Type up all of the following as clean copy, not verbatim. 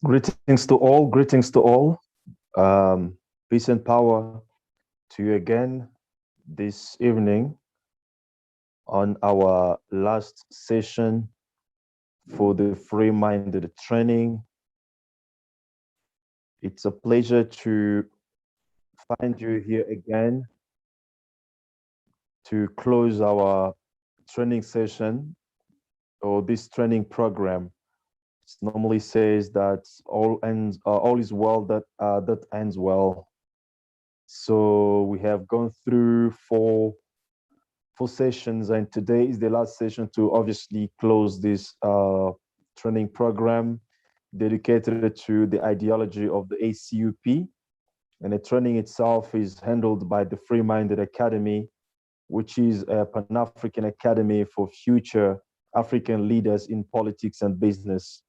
Greetings to all, greetings to all. Peace and power to you again this evening on our last session for the free-minded training. It's a pleasure to find you here again to close our training session or this training program. It normally says that all is well that ends well. So we have gone through four sessions, and today is the last session to obviously close this training program dedicated to the ideology of the ACUP. And the training itself is handled by the Free-Minded Academy, which is a Pan-African academy for future African leaders in politics and business.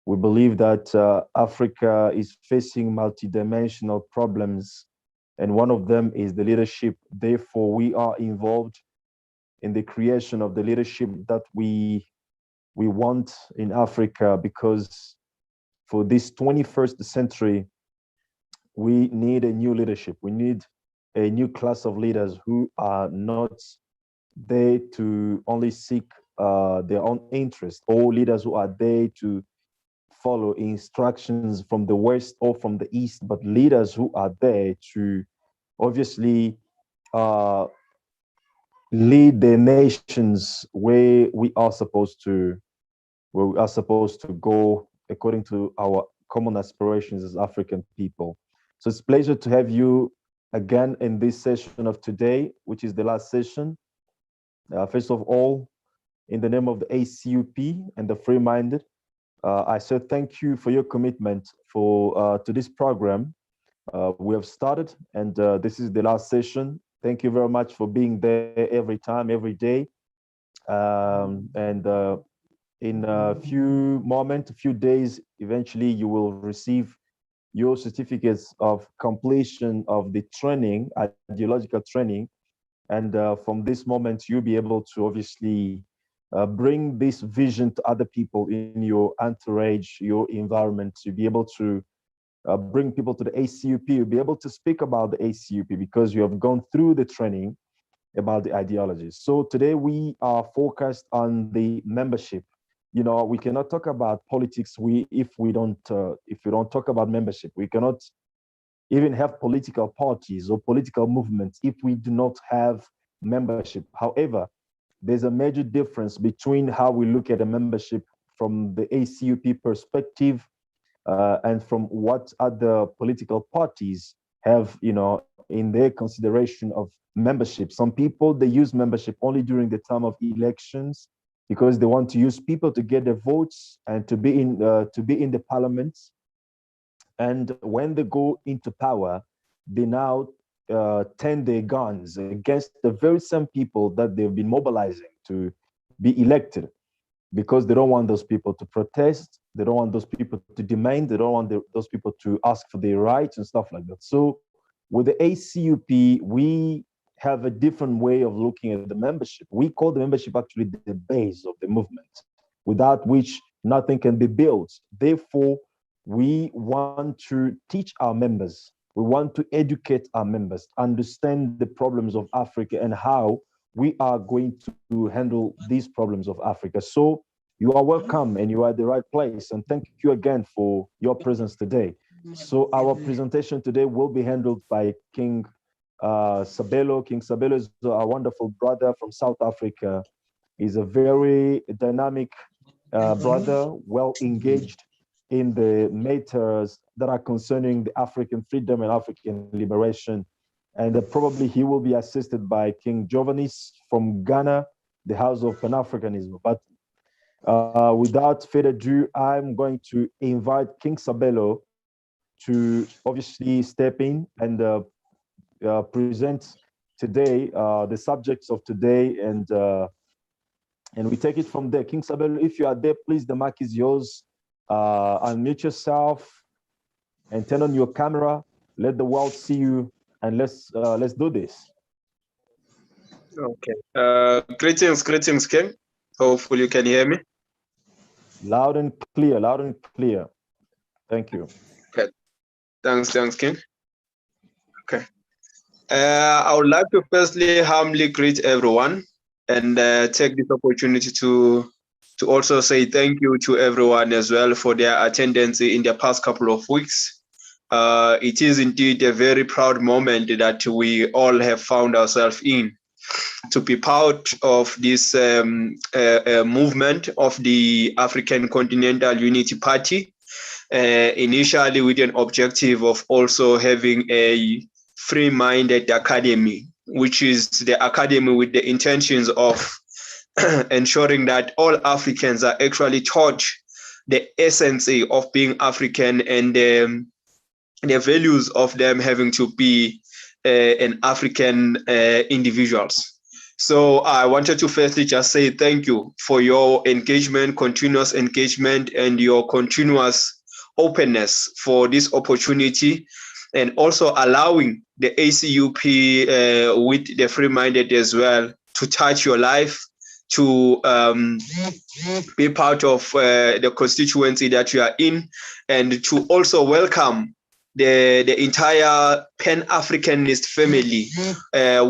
We believe that Africa is facing multidimensional problems, and one of them is the leadership. Therefore, we are involved in the creation of the leadership that we want in Africa, because for this 21st century, we need a new leadership. We need a new class of leaders who are not there to only seek their own interest, or leaders who are there to follow instructions from the West or from the East, but leaders who are there to obviously lead the nations where we are supposed to go according to our common aspirations as African people. So it's a pleasure to have you again in this session of today, which is the last session. First of all, in the name of the ACUP and the Free-Minded, I say thank you for your commitment to this program. We have started, and this is the last session. Thank you very much for being there every time, every day. In a few moments, a few days, eventually you will receive your certificates of completion of the training, ideological training. And from this moment, you'll be able to obviously bring this vision to other people in your entourage, your environment, to be able to bring people to the ACUP. You'll be able to speak about the ACUP because you have gone through the training about the ideologies. So today we are focused on the membership. You know, we cannot talk about politics if we don't talk about membership. We cannot even have political parties or political movements if we do not have membership. However, there's a major difference between how we look at a membership from the ACUP perspective and from what other political parties have, in their consideration of membership. Some people, they use membership only during the time of elections because they want to use people to get their votes and to be in the parliament. And when they go into power, they now turn their guns against the very same people that they've been mobilizing to be elected, because they don't want those people to protest. They don't want those people to demand. They don't want those people to ask for their rights and stuff like that. So with the ACUP, we have a different way of looking at the membership. We call the membership actually the base of the movement, without which nothing can be built. Therefore, we want to teach our members. We want to educate our members, understand the problems of Africa and how we are going to handle these problems of Africa. So you are welcome and you are at the right place. And thank you again for your presence today. So our presentation today will be handled by King Sabelo. King Sabelo is a wonderful brother from South Africa. He's a very dynamic brother, well engaged in the matters that are concerning the African freedom and African liberation. And probably he will be assisted by King Jovanis from Ghana, the House of Pan-Africanism. But without further ado, I'm going to invite King Sabelo to obviously step in and present today the subjects of today, and we take it from there. King Sabelo, if you are there, please, the mic is yours. Unmute yourself and turn on your camera. Let the world see you, and let's do this. Okay. Greetings, King. Hopefully you can hear me. Loud and clear, loud and clear. Thank you. Okay. Thanks, King. Okay. I would like to firstly humbly greet everyone and take this opportunity to also say thank you to everyone as well for their attendance in the past couple of weeks. It is indeed a very proud moment that we all have found ourselves in, to be part of this movement of the African Continental Unity Party, initially with an objective of also having a free-minded academy, which is the academy with the intentions of ensuring that all Africans are actually taught the essence of being African and the values of them having to be an African individuals. So I wanted to firstly just say thank you for your engagement, continuous engagement, and your continuous openness for this opportunity, and also allowing the ACUP with the free-minded as well to touch your life, to be part of the constituency that you are in, and to also welcome the entire Pan-Africanist family,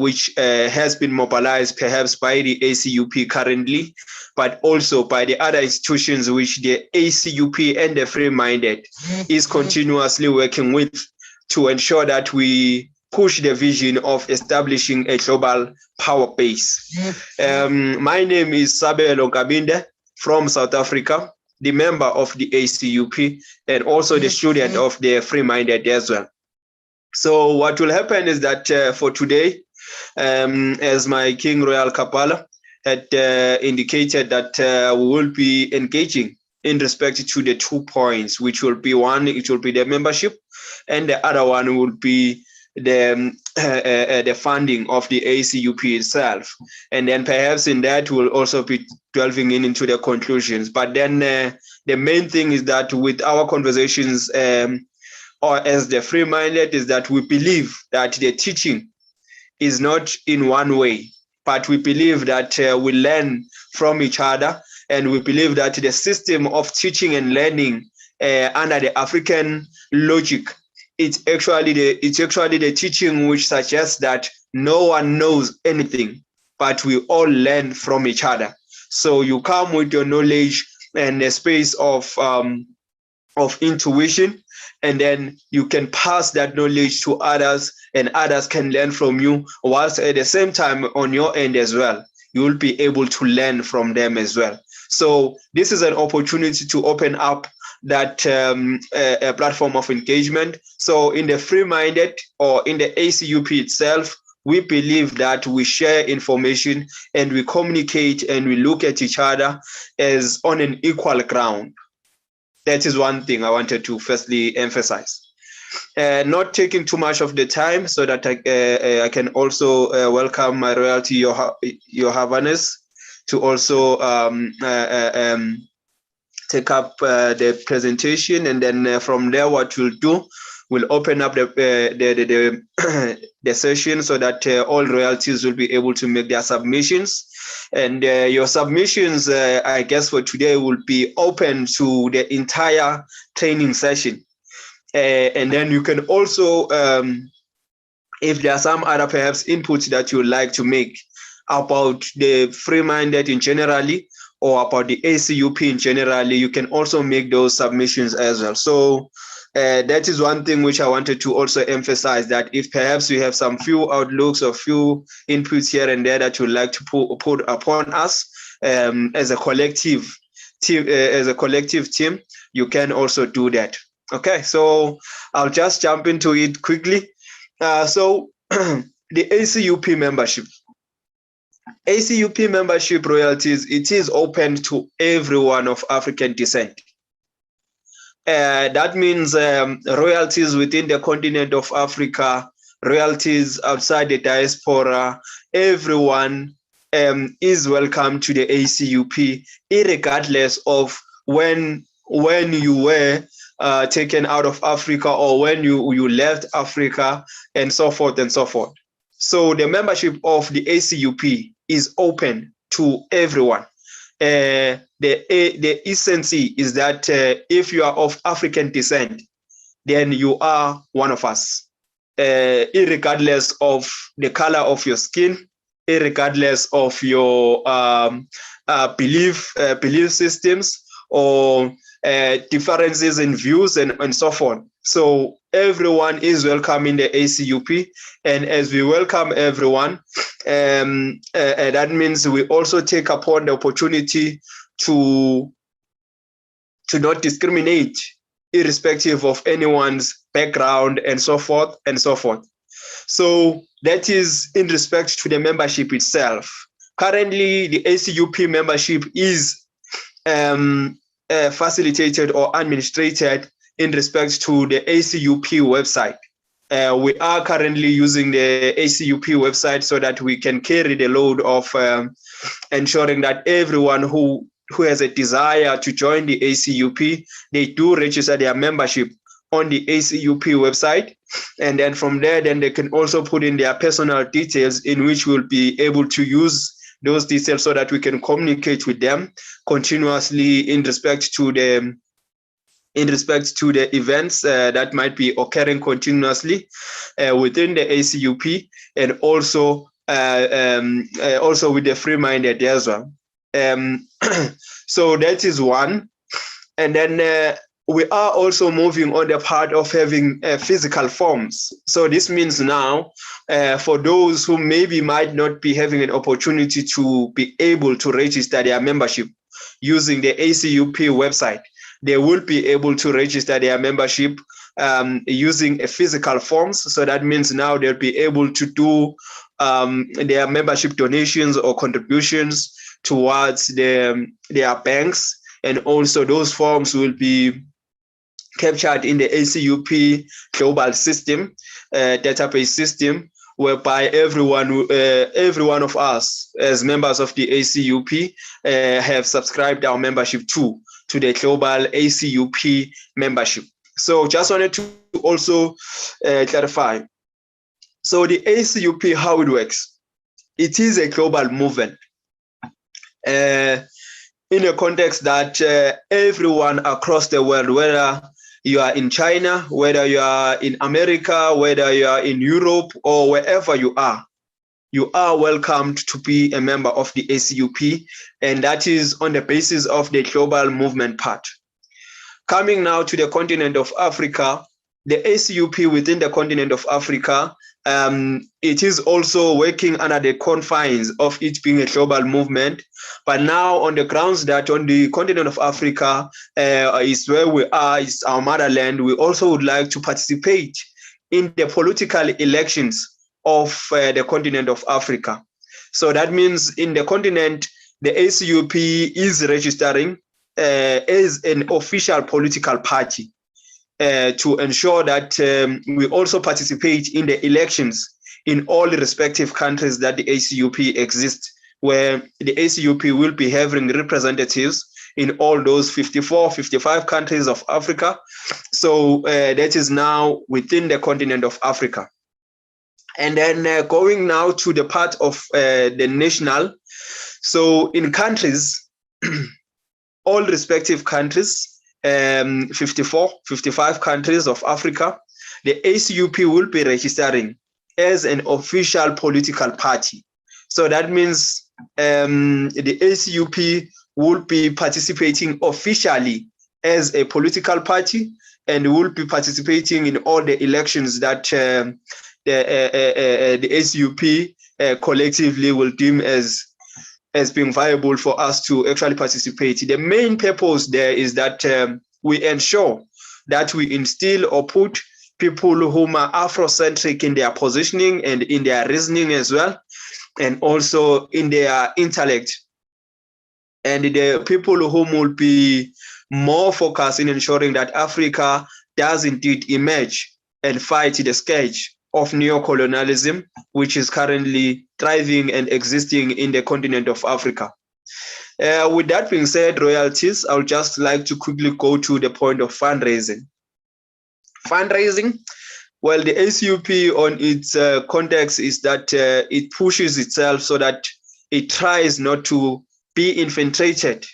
which has been mobilized perhaps by the ACUP currently, but also by the other institutions which the ACUP and the free-minded is continuously working with to ensure that we push the vision of establishing a global power base. My name is Sabelo Kabinde from South Africa, the member of the ACUP, and also the student of the free-minded as well. So what will happen is that for today, as my King Royal Kapala had indicated, that we will be engaging in respect to the 2 points, which will be one, it will be the membership, and the other one will be the funding of the ACUP itself. And then perhaps in that we'll also be delving into the conclusions. But then the main thing is that with our conversations, or as the free-minded, is that we believe that the teaching is not in one way, but we believe that we learn from each other, and we believe that the system of teaching and learning under the African logic, it's actually the teaching which suggests that no one knows anything, but we all learn from each other. So you come with your knowledge and a space of intuition, and then you can pass that knowledge to others, and others can learn from you, whilst at the same time on your end as well, you will be able to learn from them as well. So this is an opportunity to open up that a platform of engagement. So in the free-minded or in the ACUP itself, we believe that we share information and we communicate and we look at each other as on an equal ground. That is one thing I wanted to firstly emphasize. Not taking too much of the time, so that I can also welcome my royalty, Your Highness, to also take up the presentation, and then from there, what we'll do, we'll open up the session so that all royalties will be able to make their submissions. And your submissions, I guess for today, will be open to the entire training session. And then you can also, if there are some other perhaps inputs that you would like to make about the free-minded in generally, or about the ACUP in generally, you can also make those submissions as well. So that is one thing which I wanted to also emphasize, that if perhaps we have some few outlooks or few inputs here and there that you'd like to put upon us as a collective team, you can also do that. Okay, so I'll just jump into it quickly. So the ACUP membership. ACUP membership royalties, it is open to everyone of African descent. That means royalties within the continent of Africa, royalties outside the diaspora, everyone is welcome to the ACUP, regardless of when you were taken out of Africa, or when you left Africa, and so forth and so forth. So the membership of the ACUP is open to everyone. the essence is that if you are of African descent, then you are one of us, irregardless of the color of your skin, irregardless of your belief systems or differences in views and so forth. So everyone is welcome in the ACUP, and as we welcome everyone, that means we also take upon the opportunity to not discriminate irrespective of anyone's background and so forth and so forth. So that is in respect to the membership itself. Currently, the ACUP membership is facilitated or administrated in respect to the ACUP website. We are currently using the ACUP website so that we can carry the load of ensuring that everyone who has a desire to join the ACUP, they do register their membership on the ACUP website. And then from there, then they can also put in their personal details, in which we'll be able to use those details so that we can communicate with them continuously in respect to the events that might be occurring continuously within the ACUP, and also with the free-minded as well. So that is one. And then we are also moving on the part of having physical forms. So this means now for those who maybe might not be having an opportunity to be able to register their membership using the ACUP website, they will be able to register their membership using a physical forms. So that means now they'll be able to do their membership donations or contributions towards their banks, and also those forms will be captured in the ACUP global system, database system, whereby every one of us as members of the ACUP have subscribed our membership to the global ACUP membership. So just wanted to also clarify. So the ACUP, how it works, it is a global movement in a context that everyone across the world, whether you are in China, whether you are in America, whether you are in Europe, or wherever you are welcomed to be a member of the ACUP, and that is on the basis of the global movement part. Coming now to the continent of Africa, the ACUP within the continent of Africa, it is also working under the confines of it being a global movement. But now on the grounds that on the continent of Africa is where we are, it's our motherland, we also would like to participate in the political elections of the continent of Africa. So that means in the continent, the ACUP is registering as an official political party to ensure that we also participate in the elections in all the respective countries that the ACUP exists, where the ACUP will be having representatives in all those 55 countries of Africa. So that is now within the continent of Africa. And then going now to the part of the national. So in countries, all respective countries, 55 countries of Africa, the ACUP will be registering as an official political party. So that means the ACUP will be participating officially as a political party, and will be participating in all the elections that the ACUP collectively will deem as being viable for us to actually participate. The main purpose there is that we ensure that we instill or put people whom are Afrocentric in their positioning and in their reasoning as well, and also in their intellect. And the people whom will be more focused in ensuring that Africa does indeed emerge and fight the scourge of neocolonialism, which is currently thriving and existing in the continent of Africa. With that being said, royalties, I would just like to quickly go to the point of fundraising. Fundraising, well, the ACUP on its context is that it pushes itself so that it tries not to be infiltrated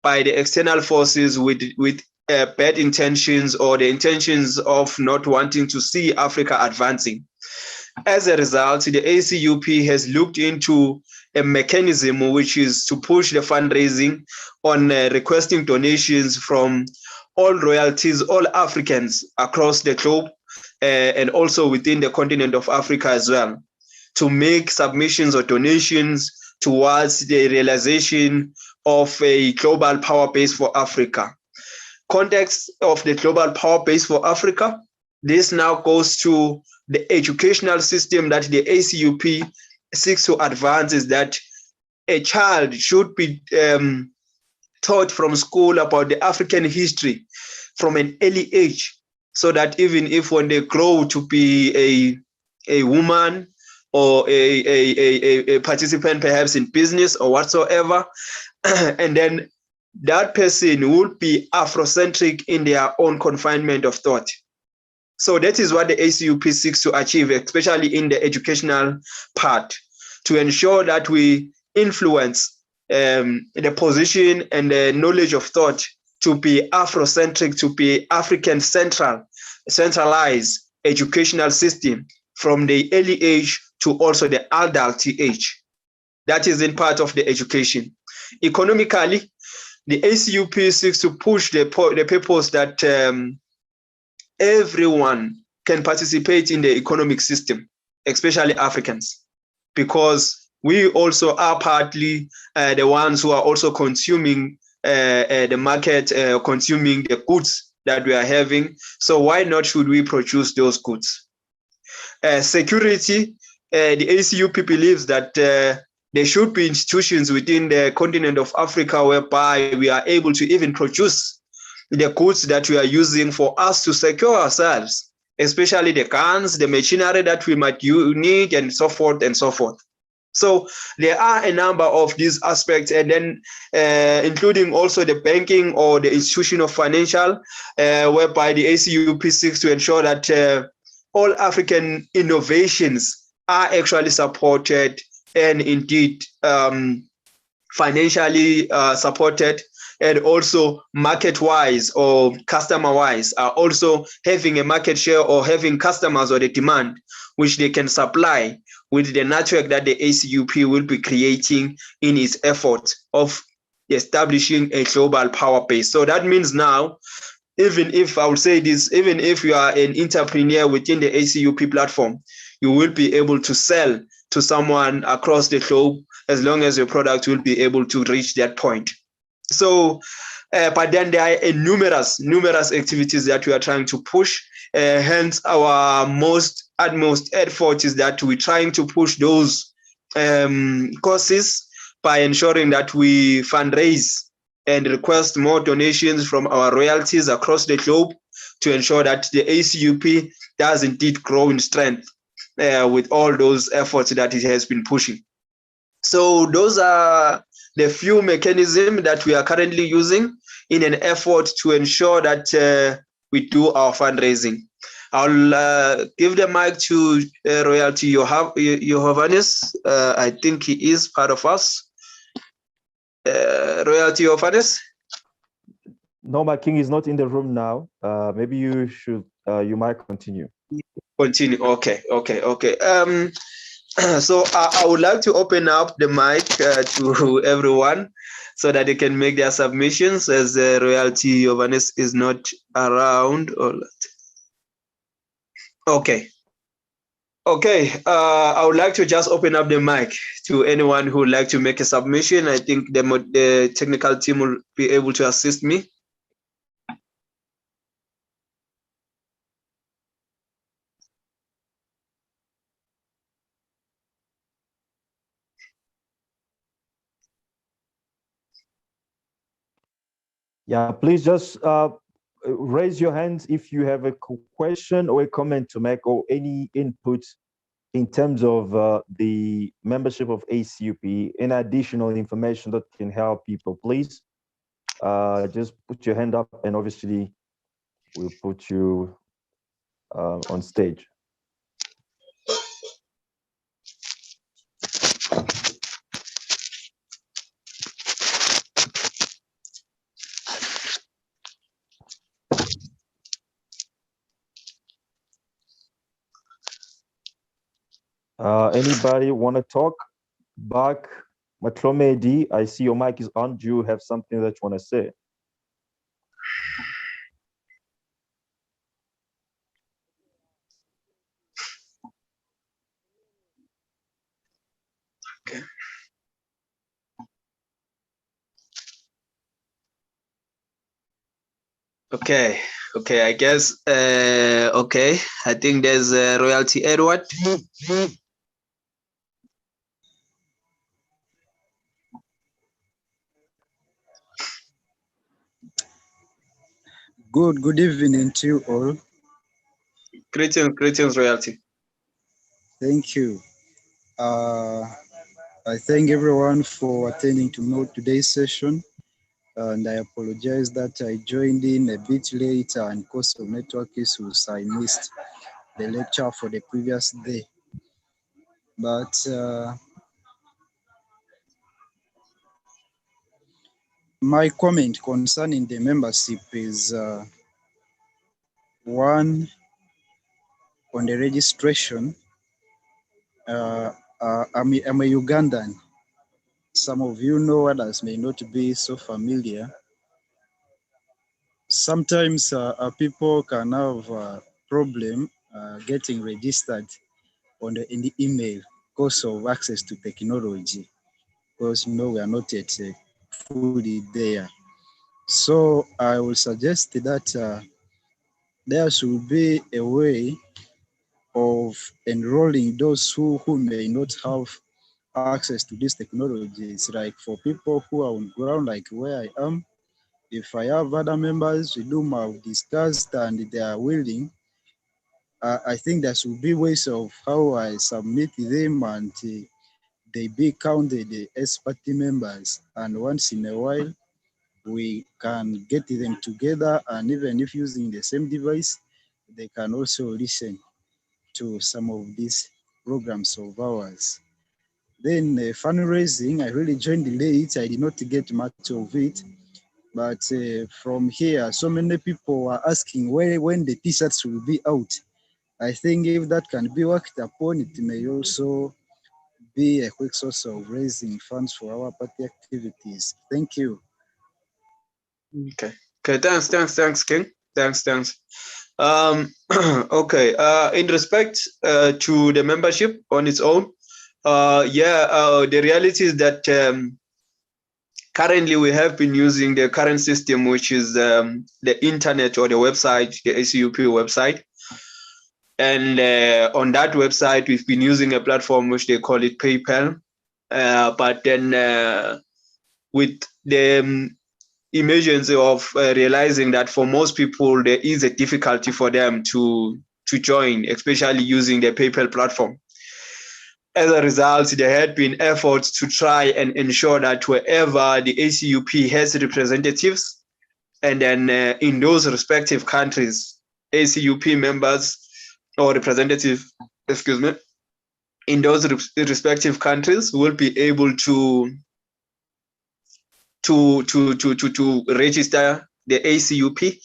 by the external forces with bad intentions or the intentions of not wanting to see Africa advancing. As a result, the ACUP has looked into a mechanism which is to push the fundraising on requesting donations from all royalties, all Africans across the globe, and also within the continent of Africa as well, to make submissions or donations towards the realization of a global power base for Africa. Context of the global power base for Africa, this now goes to the educational system that the ACUP seeks to advance, is that a child should be taught from school about the African history from an early age, so that even if when they grow to be a woman or a participant perhaps in business or whatsoever, and then that person would be Afrocentric in their own confinement of thought. So that is what the ACUP seeks to achieve, especially in the educational part, to ensure that we influence the position and the knowledge of thought to be Afrocentric, to be African centralized educational system from the early age to also the adult age. That is in part of the education. Economically, the ACUP seeks to push the purpose that everyone can participate in the economic system, especially Africans, because we also are partly the ones who are also consuming the market, consuming the goods that we are having. So why not should we produce those goods? Security, the ACUP believes that there should be institutions within the continent of Africa whereby we are able to even produce the goods that we are using for us to secure ourselves, especially the guns, the machinery that we might need, and so forth and so forth. So there are a number of these aspects, and then including also the banking or the institution of financial, whereby the ACUP seeks to ensure that all African innovations are actually supported and indeed financially supported, and also market-wise or customer-wise are also having a market share or having customers or the demand which they can supply with the network that the ACUP will be creating in its effort of establishing a global power base. So that means now, even if I would say this, even if you are an entrepreneur within the ACUP platform, you will be able to sell to someone across the globe as long as your product will be able to reach that point. So, but then there are numerous activities that we are trying to push. Hence, our utmost effort is that we're trying to push those causes by ensuring that we fundraise and request more donations from our royalties across the globe to ensure that the ACUP does indeed grow in strength with all those efforts that it has been pushing. So those are the few mechanisms that we are currently using in an effort to ensure that we do our fundraising. I'll give the mic to Royalty Johannes. I think he is part of us. Royalty Johannes? No, my king is not in the room now. Maybe you should, you might continue. Continue. Okay. So I would like to open up the mic to everyone so that they can make their submissions, as Royalty Johannes is not around. Okay. I would like to just open up the mic to anyone who would like to make a submission. I think the technical team will be able to assist me. Yeah, please just raise your hands if you have a question or a comment to make or any input in terms of the membership of ACUP, any additional information that can help people. Please just put your hand up and obviously we'll put you on stage. Anybody want to talk back? Matlomedi, I see your mic is on. Do you have something that you want to say? Okay. Okay, I guess, okay, I think there's Royalty Edward. Good evening to you all. Greetings, Royalty. Thank you. I thank everyone for attending to today's session, and I apologize that I joined in a bit late and because of network issues, I missed the lecture for the previous day. But my comment concerning the membership is one, on the registration. I'm a Ugandan. Some of you know, others may not be so familiar. Sometimes people can have a problem getting registered in the email because of access to technology, because we are not yet fully there. So I will suggest that there should be a way of enrolling those who may not have access to these technologies, like for people who are on ground, like where I am. If I have other members with whom I've discussed and they are willing, I think there should be ways of how I submit them and they be counted as party members. And once in a while, we can get them together, and even if using the same device, they can also listen to some of these programs of ours. Then fundraising, I really joined late. I did not get much of it. But from here, so many people are asking when the t-shirts will be out. I think if that can be worked upon, it may also be a quick source of raising funds for our party activities. Thank you. Okay, thanks, King. Thanks. Okay, in respect to the membership on its own, the reality is that currently we have been using the current system, which is the internet or the website, the ACUP website. And on that website, we've been using a platform which they call it PayPal. But then with the emergence of realizing that for most people, there is a difficulty for them to join, especially using the PayPal platform. As a result, there had been efforts to try and ensure that wherever the ACUP has representatives, and then in those respective countries, ACUP members or representatives, in those respective countries will be able to register the ACUP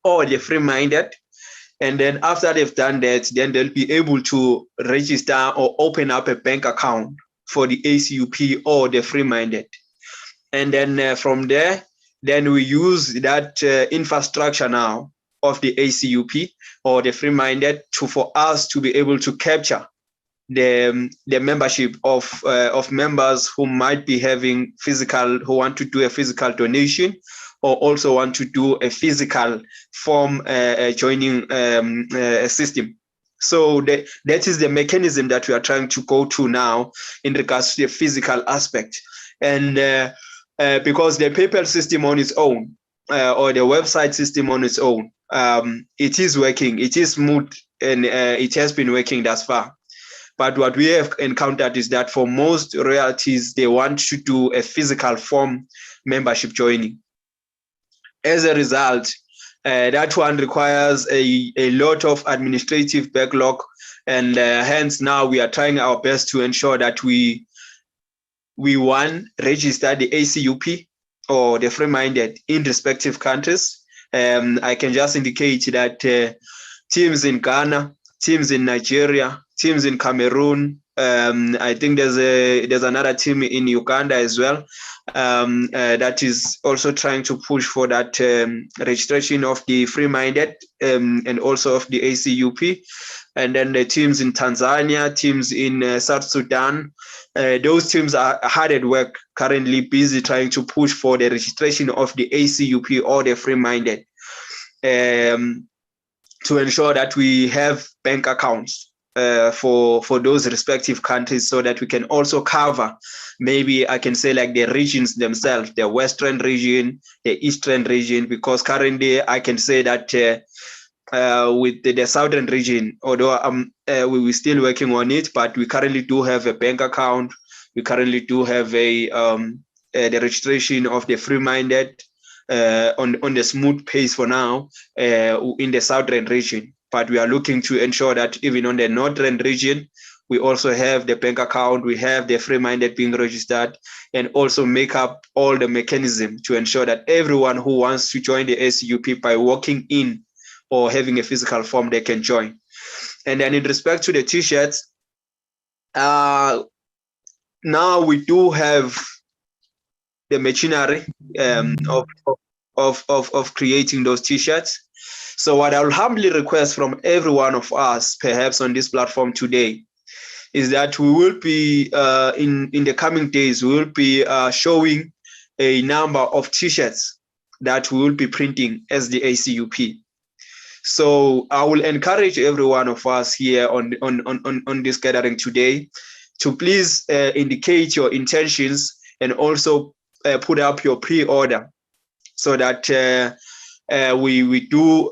or the free-minded. And then after they've done that, then they'll be able to register or open up a bank account for the ACUP or the free-minded. And then from there, then we use that infrastructure now of the ACUP or the free-minded for us to be able to capture the membership of members who might be having who want to do a physical donation, or also want to do a physical form joining system. So that is the mechanism that we are trying to go to now in regards to the physical aspect. And because the PayPal system on its own, or the website system on its own, it is working, it is smooth, and it has been working thus far. But what we have encountered is that for most royalties, they want to do a physical form membership joining. As a result, that one requires a lot of administrative backlog, and hence now we are trying our best to ensure that we register the ACUP or the free-minded in respective countries. I can just indicate that teams in Ghana, teams in Nigeria, teams in Cameroon, I think there's another team in Uganda as well that is also trying to push for that registration of the free-minded and also of the ACUP. And then the teams in Tanzania, teams in South Sudan, those teams are hard at work, currently busy trying to push for the registration of the ACUP or the free-minded to ensure that we have bank accounts for those respective countries, so that we can also cover, maybe I can say, like the regions themselves, the Western region, the Eastern region, because currently I can say that with the Southern region, although we're still working on it, but we currently do have a bank account. We currently do have the registration of the free-minded on the smooth pace for now in the Southern region. But we are looking to ensure that even on the Northern region, we also have the bank account, we have the free-minded being registered, and also make up all the mechanism to ensure that everyone who wants to join the ACUP by walking in or having a physical form, they can join. And then in respect to the t-shirts, now we do have the machinery of creating those t-shirts. So what I'll humbly request from every one of us, perhaps on this platform today, is that we will be in the coming days, we will be showing a number of t-shirts that we will be printing as the ACUP. So I will encourage every one of us here on this gathering today to please indicate your intentions and also put up your pre-order, so that we do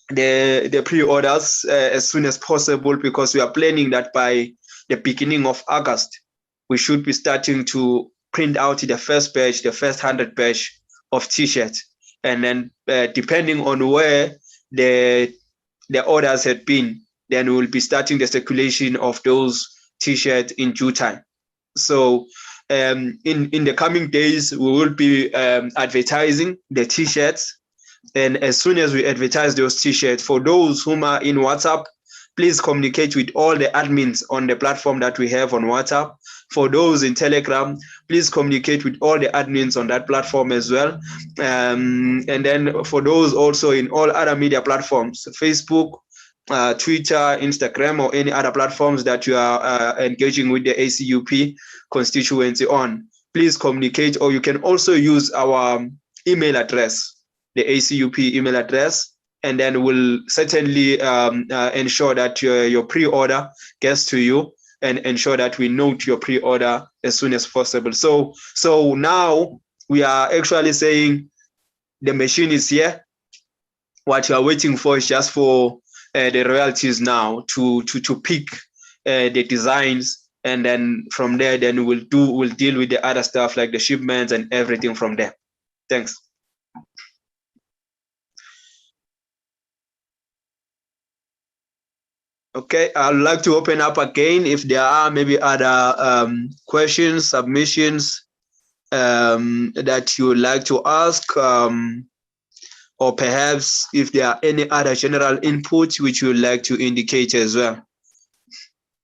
the pre-orders as soon as possible, because we are planning that by the beginning of August, we should be starting to print out the first batch, the first 100 batch of t-shirts. And then depending on where the orders had been, then we will be starting the circulation of those t-shirts in due time. So in the coming days, we will be advertising the t-shirts. And as soon as we advertise those t-shirts, for those whom are in WhatsApp, please communicate with all the admins on the platform that we have on WhatsApp. For those in Telegram, please communicate with all the admins on that platform as well. And then for those also in all other media platforms, Facebook, Twitter, Instagram, or any other platforms that you are engaging with the ACUP constituency on, please communicate, or you can also use our email address, the ACUP email address, and then we'll certainly ensure that your pre-order gets to you, and ensure that we note your pre-order as soon as possible. So now we are actually saying the machine is here. What you are waiting for is just for the royalties now to pick the designs, and then from there, then we'll deal with the other stuff like the shipments and everything from there. Thanks. Okay, I'd like to open up again if there are maybe other questions, submissions that you would like to ask, or perhaps if there are any other general inputs which you would like to indicate as well.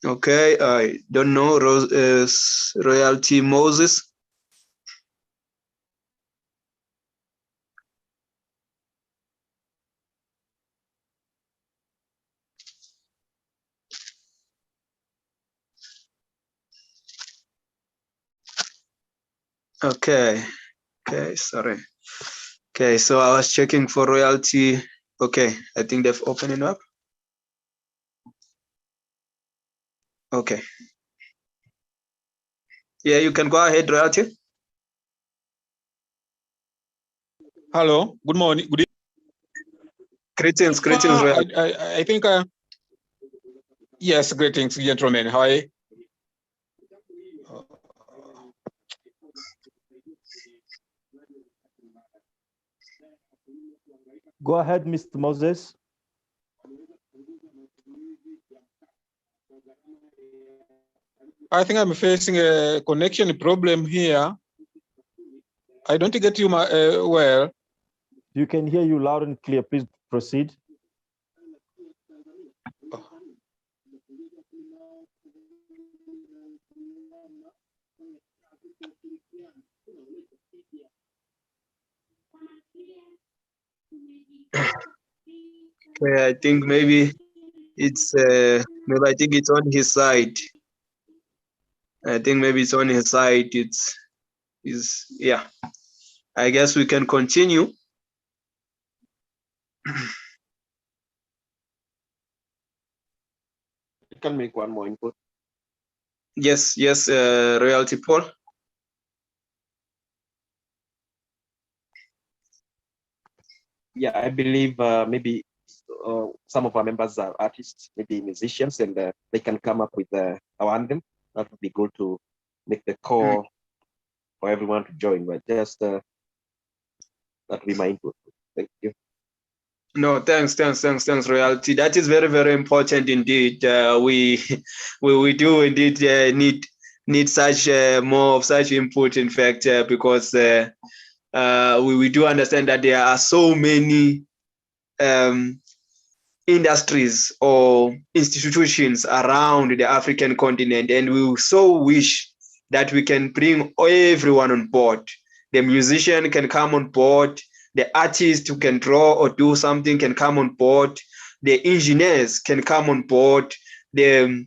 Okay, I don't know, Royalty Moses. Okay, sorry. Okay, so I was checking for Royalty. Okay, I think they've opened it up. Okay. Yeah, you can go ahead, Royalty. Hello, good morning. Good Greetings, Royalty. I think, yes, greetings, gentlemen. How are you? Go ahead, Mr. Moses. I think I'm facing a connection problem here. I don't get you well. You can hear you loud and clear. Please proceed. Okay, I think maybe it's maybe I think it's on his side. I think maybe it's on his side. It's yeah. I guess we can continue. You can make one more input. Yes, Royalty Paul. Yeah, I believe maybe some of our members are artists, maybe musicians, and they can come up with our anthem. That would be good to make the call for everyone to join. But just that would be my input. Thank you. No, thanks, Royalty. That is very, very important indeed. We do indeed need such more of such input. In fact, because we do understand that there are so many industries or institutions around the African continent, and we so wish that we can bring everyone on board. The musician can come on board, the artist who can draw or do something can come on board, the engineers can come on board, the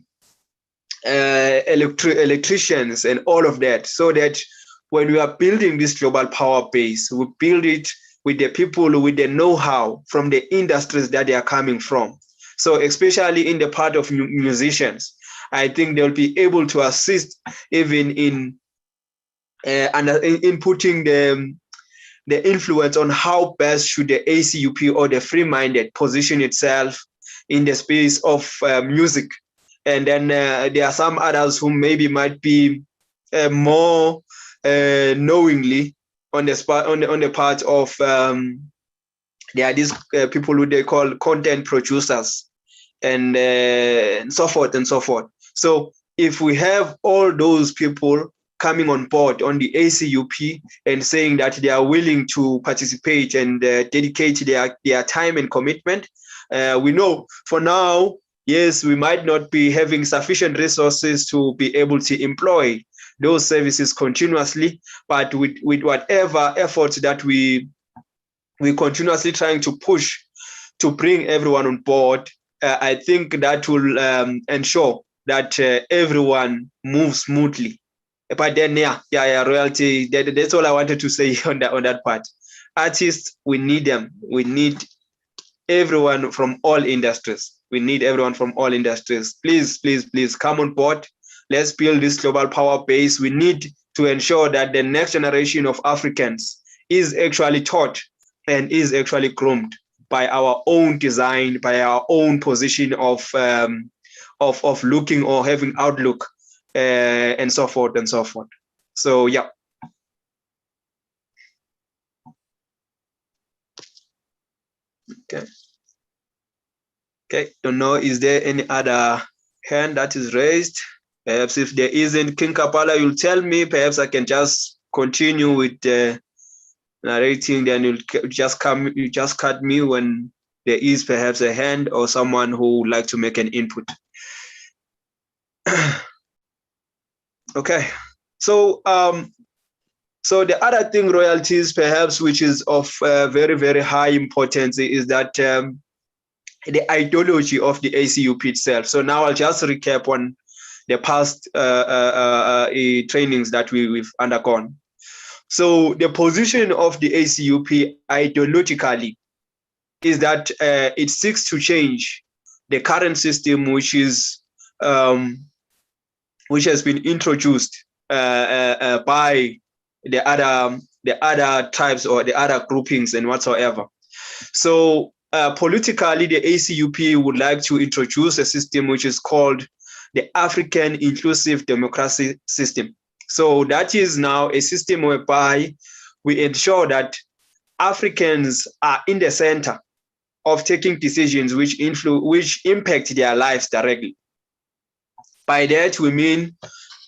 electricians and all of that, so that when we are building this global power base, we build it with the people with the know-how from the industries that they are coming from. So especially in the part of musicians, I think they'll be able to assist even in putting the influence on how best should the ACUP or the free-minded position itself in the space of music. And then there are some others who maybe might be more knowingly on the part of there are these people who they call content producers and so forth and so forth. So if we have all those people coming on board on the ACUP and saying that they are willing to participate and dedicate their time and commitment, we know for now, yes, we might not be having sufficient resources to be able to employ those services continuously, but with whatever efforts that we continuously trying to push to bring everyone on board, I think that will ensure that everyone moves smoothly. But then, Royalty. That's all I wanted to say on that part. Artists, we need them. We need everyone from all industries. We need everyone from all industries. Please, please, please come on board. Let's build this global power base. We need to ensure that the next generation of Africans is actually taught and is actually groomed by our own design, by our own position of looking or having outlook, and so forth and so forth. So yeah. Okay. Don't know. Is there any other hand that is raised? Perhaps if there isn't, King Kapala, you'll tell me. Perhaps I can just continue with narrating. Then you just cut me when there is perhaps a hand or someone who would like to make an input. Okay. So so the other thing, royalties, perhaps, which is of very, very high importance, is that the ideology of the ACUP itself. So now I'll just recap on the past trainings that we've undergone. So the position of the ACUP ideologically is that it seeks to change the current system, which has been introduced by the other tribes or the other groupings and whatsoever. So politically, the ACUP would like to introduce a system which is called the African Inclusive Democracy System. So that is now a system whereby we ensure that Africans are in the center of taking decisions which impact their lives directly. By that, we mean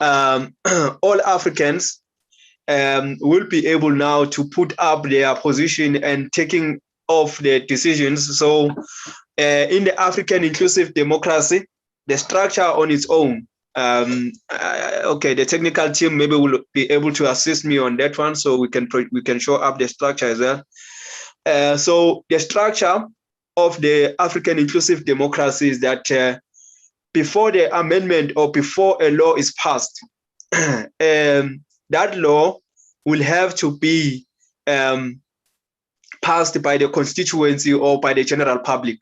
all Africans will be able now to put up their position and taking of the decisions. So in the African Inclusive Democracy, the structure on its own, okay, the technical team maybe will be able to assist me on that one, so we can show up the structure as well. So the structure of the African inclusive democracy is that before the amendment or before a law is passed, that law will have to be passed by the constituency or by the general public.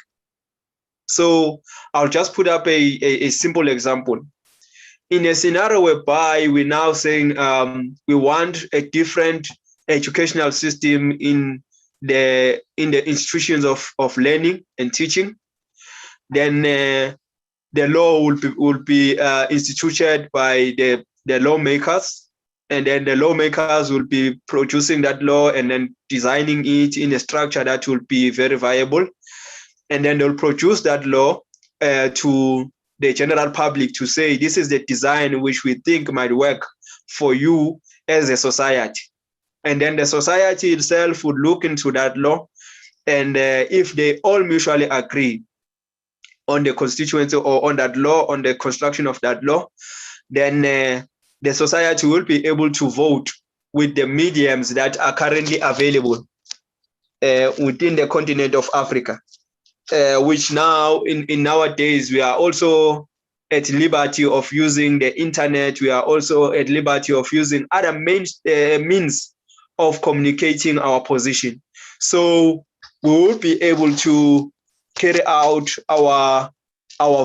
So I'll just put up a simple example. In a scenario whereby we're now saying we want a different educational system in the institutions of learning and teaching, then the law will be instituted by the lawmakers, and then the lawmakers will be producing that law and then designing it in a structure that will be very viable, and then they'll produce that law to the general public to say this is the design which we think might work for you as a society. And then the society itself would look into that law, and if they all mutually agree on the constituency or on that law, on the construction of that law, then the society will be able to vote with the mediums that are currently available within the continent of Africa, which now in nowadays we are also at liberty of using the internet. We are also at liberty of using other means of communicating our position. So we will be able to carry out our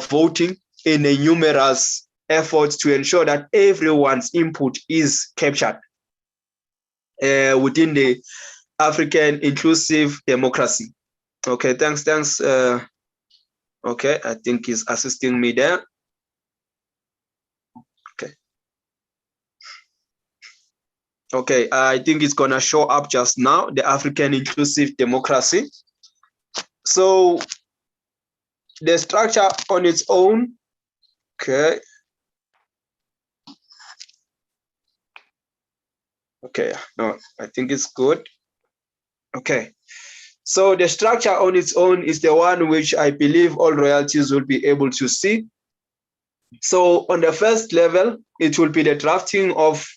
voting in a numerous efforts to ensure that everyone's input is captured within the African inclusive democracy. Okay, thanks. Okay, I think he's assisting me there. Okay, I think it's gonna show up just now, the African inclusive democracy. So the structure on its own, okay. Okay, no, I think it's good. Okay, so the structure on its own is the one which I believe all royalties will be able to see. So on the first level, it will be the drafting of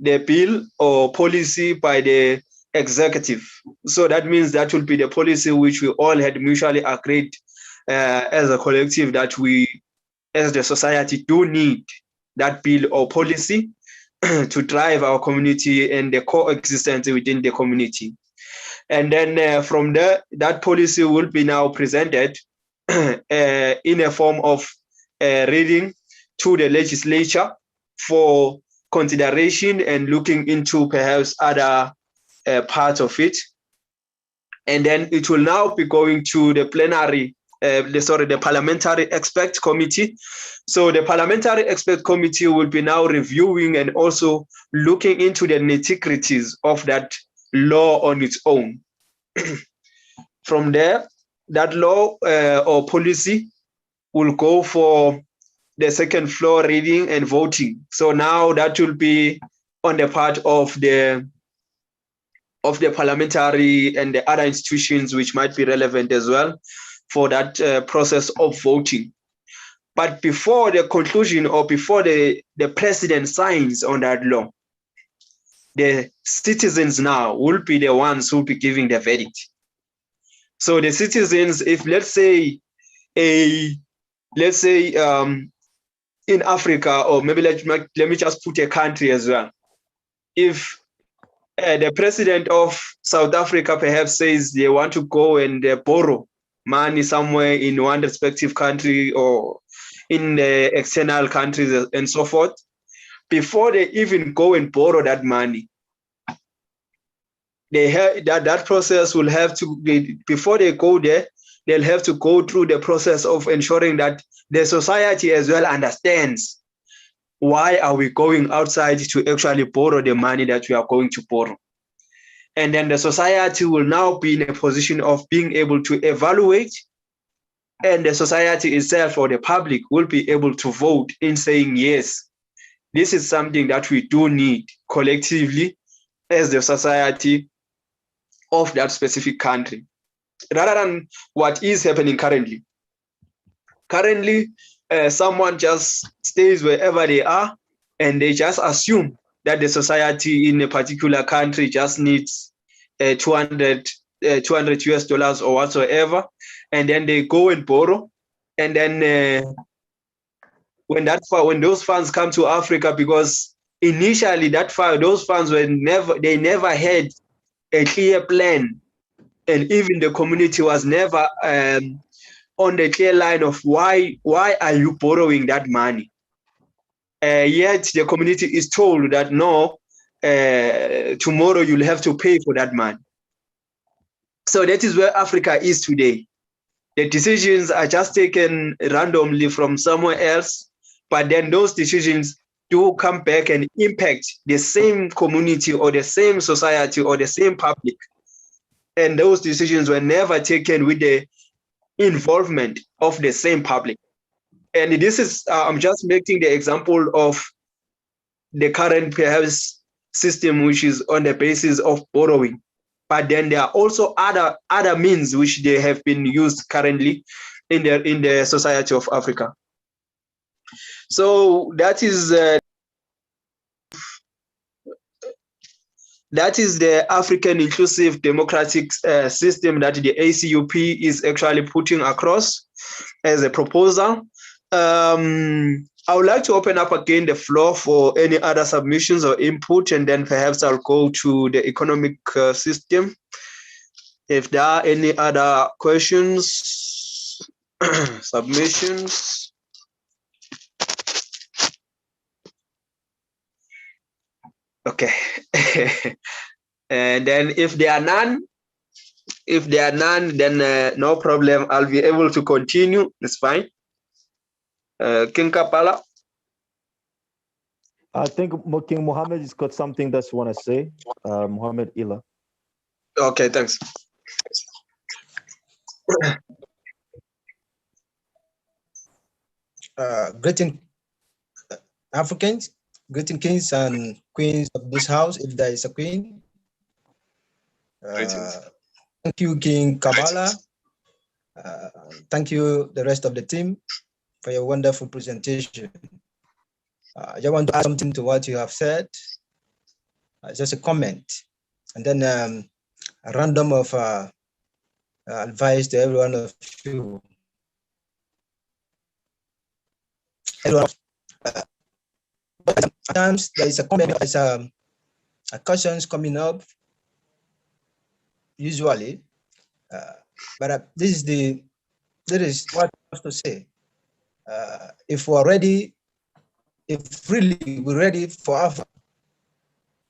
the bill or policy by the executive. So that means that will be the policy which we all had mutually agreed as a collective that we, as the society, do need that bill or policy to drive our community and the coexistence within the community. And then from there, that policy will be now presented in a form of reading to the legislature for consideration and looking into perhaps other parts of it. And then it will now be going to the plenary, the parliamentary expert committee. So the parliamentary expert committee will be now reviewing and also looking into the nitty-gritties of that law on its own. From there, that law or policy will go for the second floor reading and voting. So now that will be on the part of the parliamentary and the other institutions which might be relevant as well for that process of voting. But before the conclusion or before the president signs on that law, the citizens now will be the ones who will be giving the verdict. So the citizens, if let's say in Africa, or maybe let me just put a country as well. If the president of South Africa perhaps says they want to go and borrow money somewhere in one respective country or in the external countries and so forth, before they even go and borrow that money, that process will have to be, before they go there, they'll have to go through the process of ensuring that the society as well understands why are we going outside to actually borrow the money that we are going to borrow. And then the society will now be in a position of being able to evaluate, and the society itself or the public will be able to vote in saying, yes, this is something that we do need collectively as the society of that specific country, rather than what is happening currently. Currently, someone just stays wherever they are and they just assume that the society in a particular country just needs 200 US dollars or whatsoever, and then they go and borrow, and then when those funds come to Africa, because initially those funds never had a clear plan, and even the community was never on the clear line of why are you borrowing that money. Yet the community is told that no, tomorrow you'll have to pay for that money. So that is where Africa is today. The decisions are just taken randomly from somewhere else, but then those decisions do come back and impact the same community or the same society or the same public. And those decisions were never taken with the involvement of the same public. And this is, I'm just making the example of the current perhaps system, which is on the basis of borrowing. But then there are also other means which they have been used currently in the society of Africa. So that is the African Inclusive Democratic System that the ACUP is actually putting across as a proposal. I would like to open up again the floor for any other submissions or input, and then perhaps I'll go to the economic system. If there are any other questions, submissions. Okay. And then if there are none, then no problem. I'll be able to continue. It's fine. King Kapala. I think King Mohammed has got something that you want to say. Mohammed Ila. Okay, thanks. Greeting Africans, greeting kings and queens of this house, if there is a queen. Thank you, King Kabbalah. Thank you, the rest of the team, for your wonderful presentation. I just want to add something to what you have said. Just a comment, and then a random of advice to every one of you. Sometimes there is a comment, there's a questions coming up, usually, but this is what I have to say. If we're ready, if really we're ready for Africa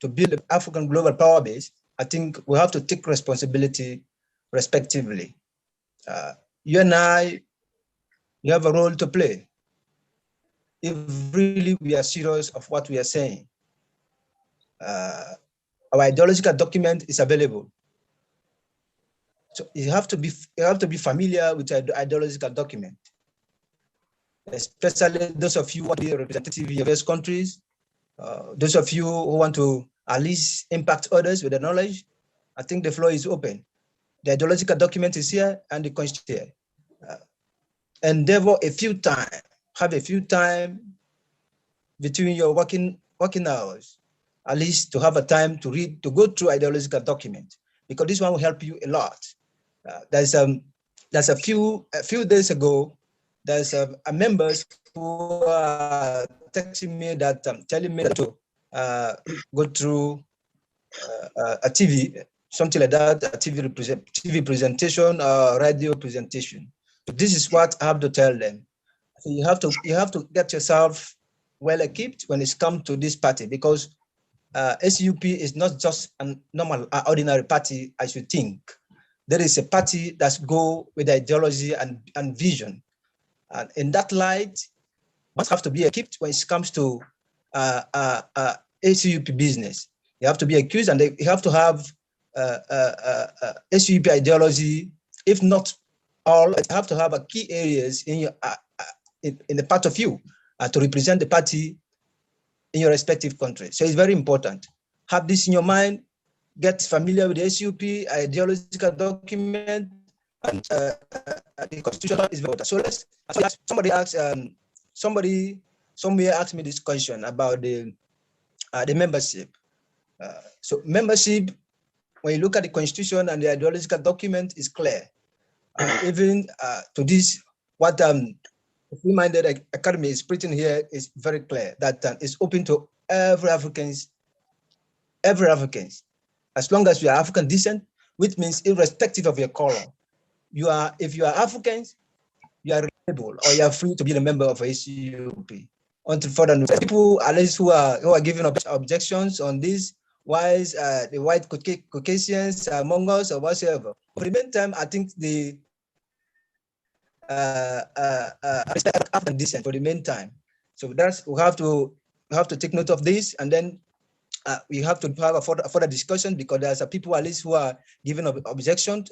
to build an African global power base, I think we have to take responsibility respectively. You and I, you have a role to play. If really we are serious of what we are saying, our ideological document is available. So you have to be familiar with the ideological document, especially those of you who want to be representative in various countries, those of you who want to at least impact others with the knowledge. I think the floor is open. The ideological document is here and the constitution. Endeavor have a few time between your working hours, at least to have a time to read, to go through ideological document, because this one will help you a lot. There's a few days ago, there's a members who are texting me that telling me to go through a TV, something like that, a TV presentation or radio presentation. So this is what I have to tell them. So you have to get yourself well equipped when it's come to this party, because ACUP is not just a normal, ordinary party as you think. There is a party that go with ideology and vision. And in that light, must have to be equipped when it comes to ACUP business. You have to be accused, and you have to have ACUP ideology. If not all, you have to have a key areas in your in the part of you to represent the party in your respective country. So it's very important. Have this in your mind. Get familiar with the ACUP ideological document, and the constitution is very important. So somebody asked, somewhere asked me this question about the membership. So membership, when you look at the constitution and the ideological document, is clear. Even to this, what Free-Minded Academy is preaching here is very clear that it's open to every Africans, as long as you are African descent, which means irrespective of your color. If you are Africans, you are able or you are free to be a member of ACUP. Until further notice, people at least who are giving objections on this, why is the white Caucasians among us or whatsoever. For the meantime, I think the African descent for the meantime. So that's we have to take note of this, and then we have to have a further discussion, because there's people at least who are giving objections,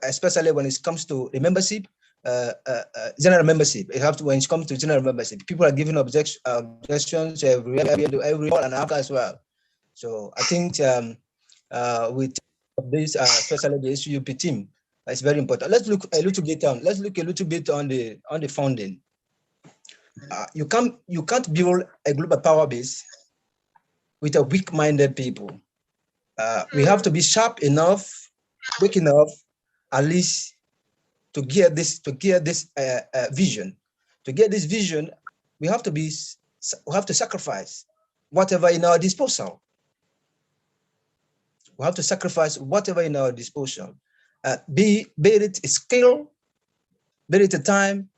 especially when it comes to the membership, general membership. When it comes to general membership, people are giving objections every and after as well. So I think with this, especially the ACUP team, it's very important. Let's look a little bit on. Let's look a little bit on the funding. You can't build a global power base with a weak-minded people. We have to be sharp enough, quick enough, at least to get this vision. To get this vision, we have to sacrifice whatever in our disposal. We have to sacrifice whatever in our disposal. Be it a skill, be it a time,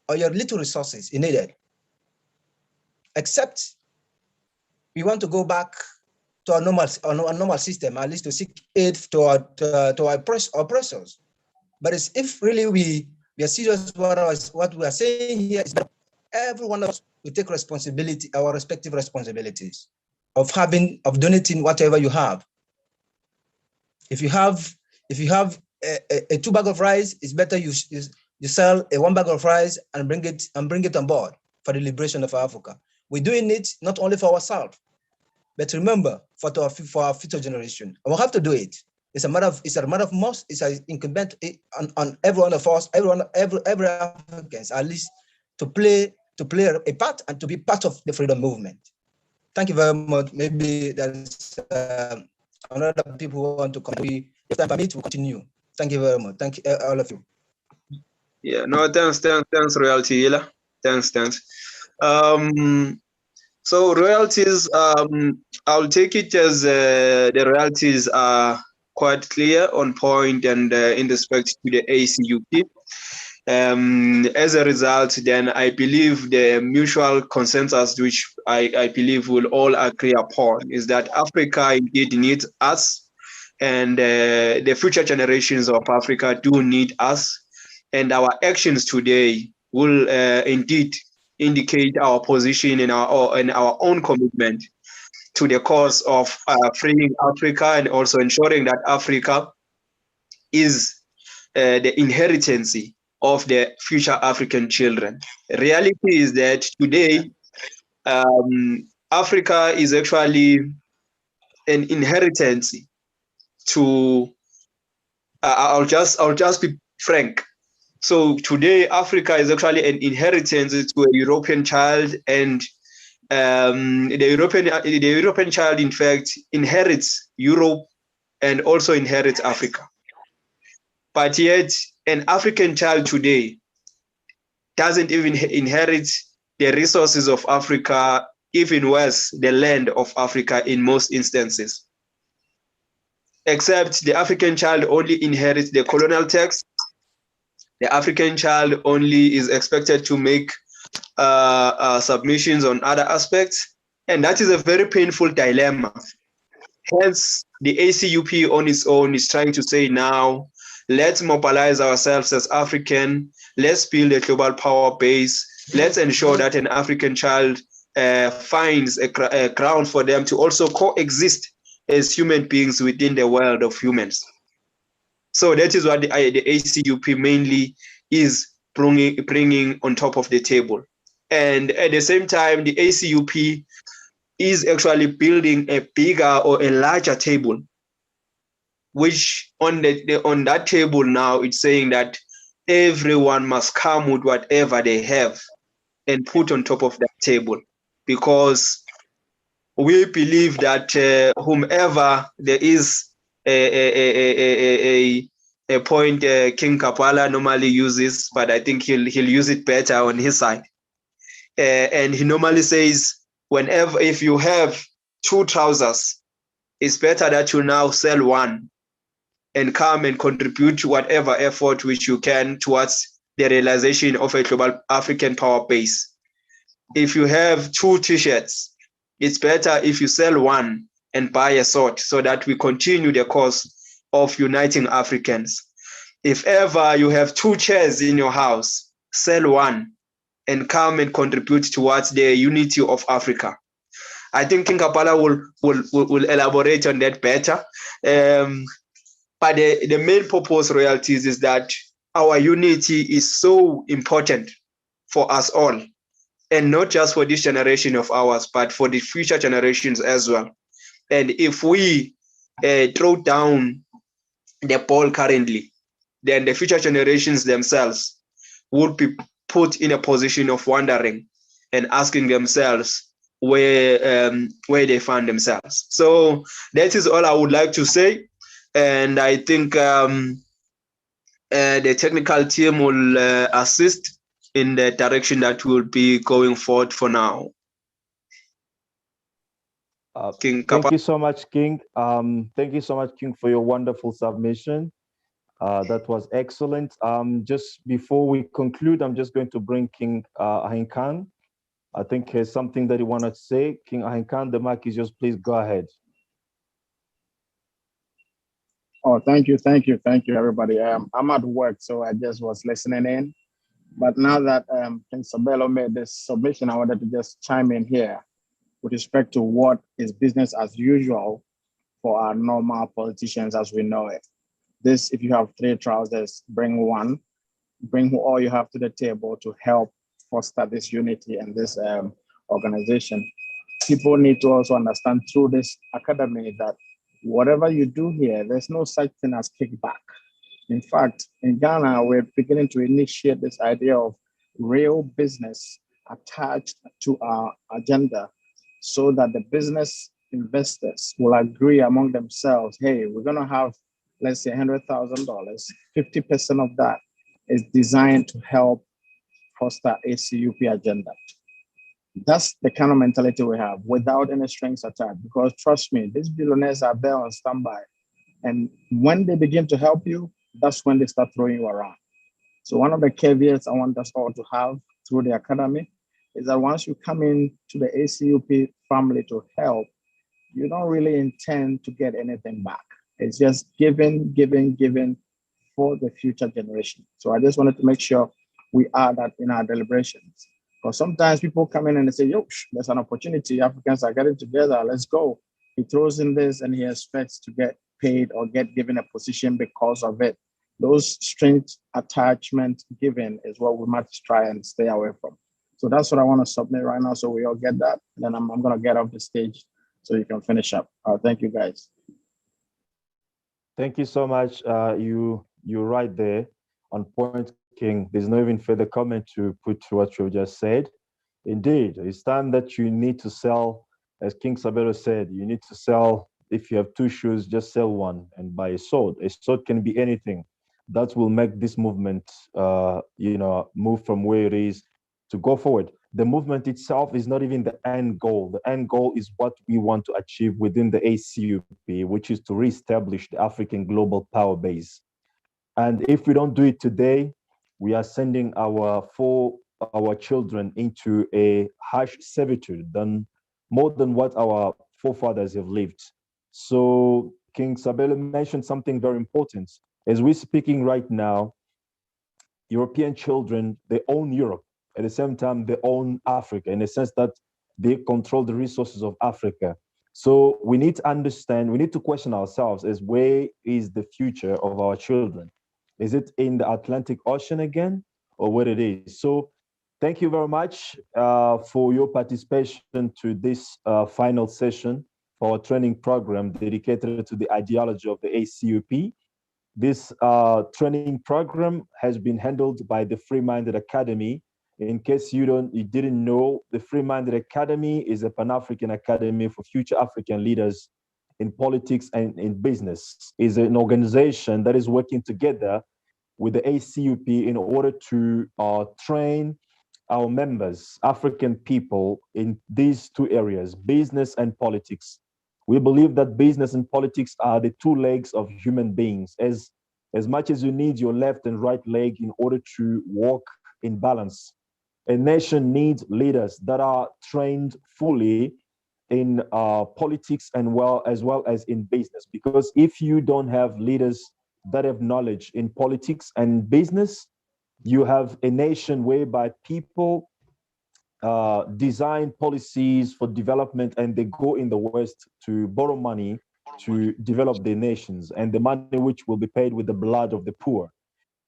or your little resources needed. Except we want to go back to our normal system, at least to seek aid to our oppressors. But it's if really we are serious about what we are saying here, is that every one of us will take responsibility, our respective responsibilities of donating whatever you have. If you have a 2 bag of rice, it's better you sell a 1 bag of rice and bring it on board for the liberation of Africa. We're doing it not only for ourselves, but remember for our future generation. And we'll have to do it. It's a matter of must. It's incumbent on every one of us, every Africans, at least to play a part and to be part of the freedom movement. Thank you very much. Maybe there's another people who want to come. If time permits, we'll continue. Thank you very much. Thank you, all of you. Yeah, no, thanks, Royalty Hila. Thanks. So royalties, I'll take it as the royalties are quite clear, on point, and in respect to the ACUP. As a result, then I believe the mutual consensus, which I believe we'll all agree upon, is that Africa indeed needs us, and the future generations of Africa do need us, and our actions today will indeed indicate our position and our own commitment to the cause of freeing Africa, and also ensuring that Africa is the inheritance of the future African children. The reality is that today, Africa is actually an inheritance to. I'll just be frank. So today, Africa is actually an inheritance to a European child, and the European child, in fact, inherits Europe and also inherits Africa. But yet, an African child today doesn't even inherit the resources of Africa, even worse, the land of Africa in most instances. Except the African child only inherits the colonial tax. The African child only is expected to make submissions on other aspects, and that is a very painful dilemma. Hence, the ACUP on its own is trying to say now, let's mobilize ourselves as African, let's build a global power base, let's ensure that an African child finds a ground for them to also coexist as human beings within the world of humans. So that is what the ACUP mainly is bringing on top of the table. And at the same time, the ACUP is actually building a bigger or a larger table, which on that table now, it's saying that everyone must come with whatever they have and put on top of that table, because we believe that whomever there is a a point King Kapala normally uses, but I think he'll use it better on his side. And he normally says, whenever, if you have 2 trousers, it's better that you now sell one and come and contribute to whatever effort which you can towards the realization of a global African power base. If you have 2 t-shirts, it's better if you sell one and buy a sword, so that we continue the cause of uniting Africans. If ever you have 2 chairs in your house, sell one and come and contribute towards the unity of Africa. I think King Kapala will elaborate on that better. But the main purpose, royalties, is that our unity is so important for us all, and not just for this generation of ours, but for the future generations as well. And if we throw down the ball currently, then the future generations themselves would be put in a position of wondering and asking themselves where they find themselves. So that is all I would like to say. And I think the technical team will assist in the direction that we'll be going forward for now. Thank you so much, King. Thank you so much, King, for your wonderful submission. That was excellent. Just before we conclude, I'm just going to bring King Ahinkan. I think there's something that he wanted to say. King Ahinkan, the mic is yours. Please go ahead. Oh, thank you, everybody. I'm at work, so I just was listening in. But now that King Sabelo made this submission, I wanted to just chime in here with respect to what is business as usual for our normal politicians as we know it. This, if you have 3 trousers, bring one, bring all you have to the table to help foster this unity and this organization. People need to also understand through this academy that whatever you do here, there's no such thing as kickback. In fact, in Ghana, we're beginning to initiate this idea of real business attached to our agenda, so that the business investors will agree among themselves, hey, we're going to have, let's say, $100,000. 50% of that is designed to help foster ACUP agenda. That's the kind of mentality we have, without any strings attached. Because trust me, these billionaires are there on standby. And when they begin to help you, that's when they start throwing you around. So one of the caveats I want us all to have through the academy is that once you come in to the ACUP family to help, you don't really intend to get anything back. It's just giving for the future generation. So I just wanted to make sure we add that in our deliberations. Because sometimes people come in and they say, yo, there's an opportunity, Africans are getting together, let's go. He throws in this and he expects to get paid or get given a position because of it. Those strings attachment given is what we must try and stay away from. So that's what I want to submit right now, so we all get that. And then I'm going to get off the stage so you can finish up. Thank you, guys. Thank you so much. You're right there on point, King. There's no even further comment to put to what you just said. Indeed, it's time that you need to sell, as King Sabelo said, you need to sell. If you have 2 shoes, just sell one and buy a sword. A sword can be anything. That will make this movement, move from where it is to go forward. The movement itself is not even the end goal. The end goal is what we want to achieve within the ACUP, which is to reestablish the African global power base. And if we don't do it today, we are sending our children into a harsh servitude, more than what our forefathers have lived. So King Sabelo mentioned something very important. As we're speaking right now, European children, they own Europe. At the same time, they own Africa in the sense that they control the resources of Africa. So we need to understand, we need to question ourselves as where is the future of our children? Is it in the Atlantic Ocean again, or what it is? So thank you very much for your participation to this final session for our training program dedicated to the ideology of the ACUP. This training program has been handled by the Free-Minded Academy. In case you didn't know, the Free-Minded Academy is a Pan-African academy for future African leaders in politics and in business, is an organization that is working together with the ACUP in order to train our members, African people, in these two areas, business and politics. We believe that business and politics are the two legs of human beings. As much as you need your left and right leg in order to walk in balance, a nation needs leaders that are trained fully in politics and as well as in business. Because if you don't have leaders that have knowledge in politics and business, you have a nation whereby people design policies for development and they go in the West to borrow money to develop their nations, and the money which will be paid with the blood of the poor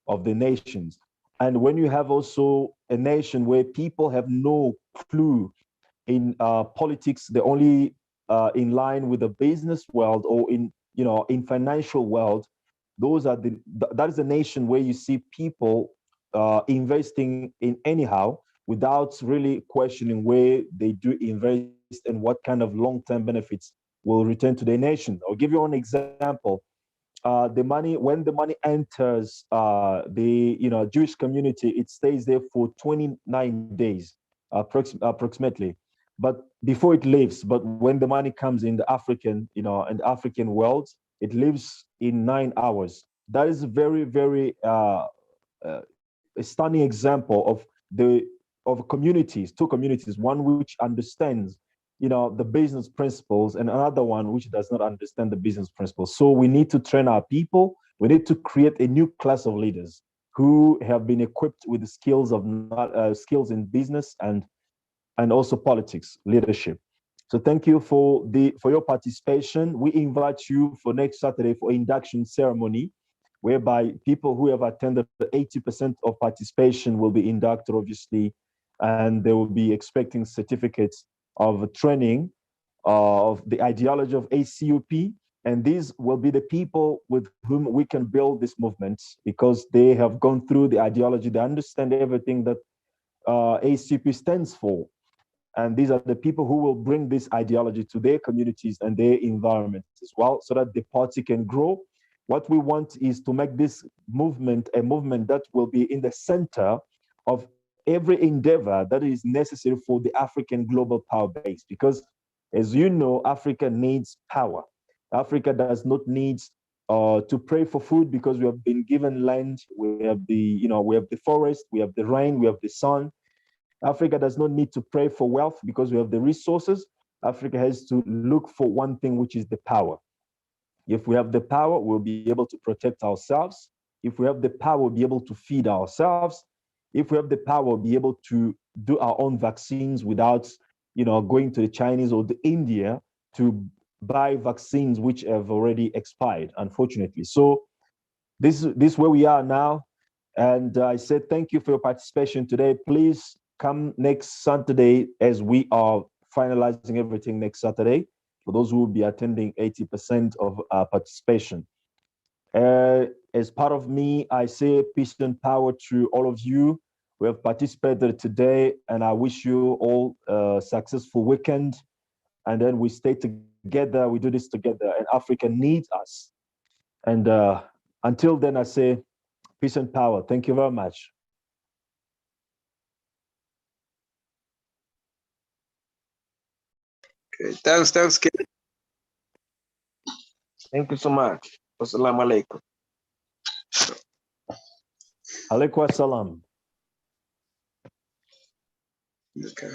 of the nations. And when you have also a nation where people have no clue in politics, they're only in line with the business world or in financial world, that is a nation where you see people investing in anyhow without really questioning where they do invest and what kind of long-term benefits will return to their nation. I'll give you an example. When the money enters the Jewish community, it stays there for 29 days approximately, but before it leaves. But when the money comes in the African world, it lives in 9 hours. That is a very, very a stunning example of communities, two communities, one which understands the business principles and another one which does not understand the business principles. So we need to train our people. We need to create a new class of leaders who have been equipped with the skills skills in business and also politics leadership. So thank you for your participation. We invite you for next Saturday for induction ceremony, whereby people who have attended the 80% of participation will be inducted, obviously, and they will be expecting certificates of training of the ideology of ACUP. And these will be the people with whom we can build this movement, because they have gone through the ideology. They understand everything that ACUP stands for. And these are the people who will bring this ideology to their communities and their environments as well, so that the party can grow. What we want is to make this movement a movement that will be in the center of every endeavor that is necessary for the African global power base. Because, as you know, Africa needs power. Africa does not need to pray for food, because we have been given land. We have the forest, we have the rain, we have the sun. Africa does not need to pray for wealth, because we have the resources. Africa has to look for one thing, which is the power. If we have the power, we'll be able to protect ourselves. If we have the power, we'll be able to feed ourselves. If we have the power, we'll be able to do our own vaccines without, going to the Chinese or the India to buy vaccines which have already expired, unfortunately. So this is where we are now. And I said, thank you for your participation today. Please come next Saturday, as we are finalizing everything next Saturday, for those who will be attending 80% of participation. As part of me, I say peace and power to all of you who have participated today, and I wish you all a successful weekend. And then we stay together, we do this together, and Africa needs us. And until then, I say peace and power. Thank you very much. Okay, thanks, Ken. Thank you so much. Assalamu alaikum. Alaikum assalam. Okay.